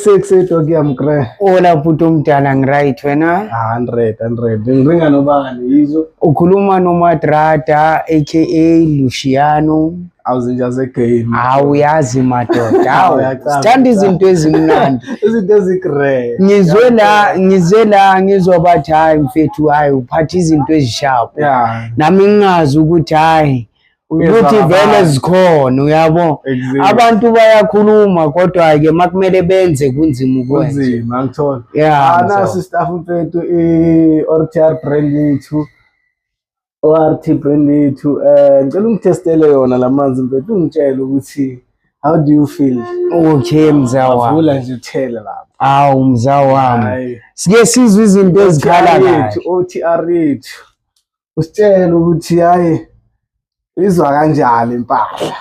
Sek dog yamkre. Ola bhuti omdala ngiright wena? 100. Ngiringa nobani yizo. Ukhuluma noMadrada aka Luciano. Awuzinja zegame. Awuyazi madoda. Hawu. Sithanda izinto ezimnandi. Izinto ezigre. Ngize la ngizobathi hayi mfethu hayi uphatha izinto ezisharp. Yeah. Nami ngingazi ukuthi hayi ukuthi vele zikhona uyabo. Abantu bayakhuluma kodwa ke makumele benze kunzima ukwenza. Kunzima ngithola. Yeah. Nasi staff mfethu ORTR brand yethu. ORT brand yethu ngicela ungitestele yona lamanzi mfethu ungitshele ukuthi how do you feel? Okay mzawa. Avula nje uthele lapha. Awu mzawami. Sike sizwe izinto ezikhala kahle. OTR yethu. Usitshele ukuthi hayi izwa kanjani impahla.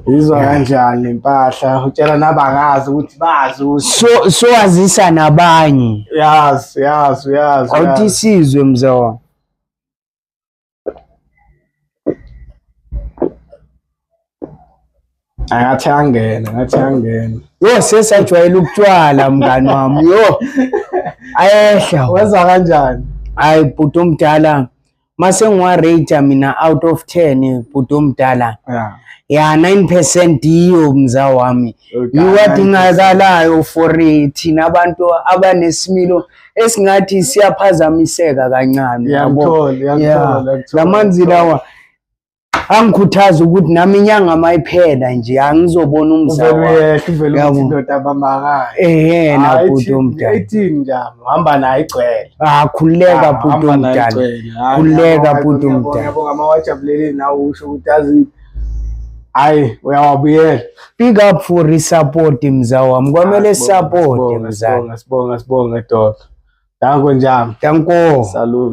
Izwa kanjani impahla utshela nabangazi ukuthi bazi so wazisa nabanye. Yazi. Awuthi sizwe mzawa. Ngathi angena. Yo sesajwayela ukutshwala mngani wami yo. Ayehla. Wenza kanjani? Hayi bhuti omdala mase ngiwarate mina out of 10 bhuti omdala. Ya 9% iyo mzawa wami. Yiwadingakalayo for thina abantu abanesimilo esingathi siyaphazamiseka kancane yabo. Lamanzi lawa angikhuthaza ukuthi nami inyanga mayiphela nje angizobona umzawa. Uvele uthi indoda abamakayo. Na bhuti omdala. 18 njalo hamba nayo igcwele. Khuleka bhuti omdala. Khuleka bhuti omdala. Ngiyabonga amawajabuleli nawe usho ukuthi azi hayi uyawabuyela. Big up for support mzawa wami. Kwamele support mzala. Sibonga dog. Danko njani? Danko.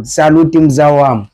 Salute mzawa wami.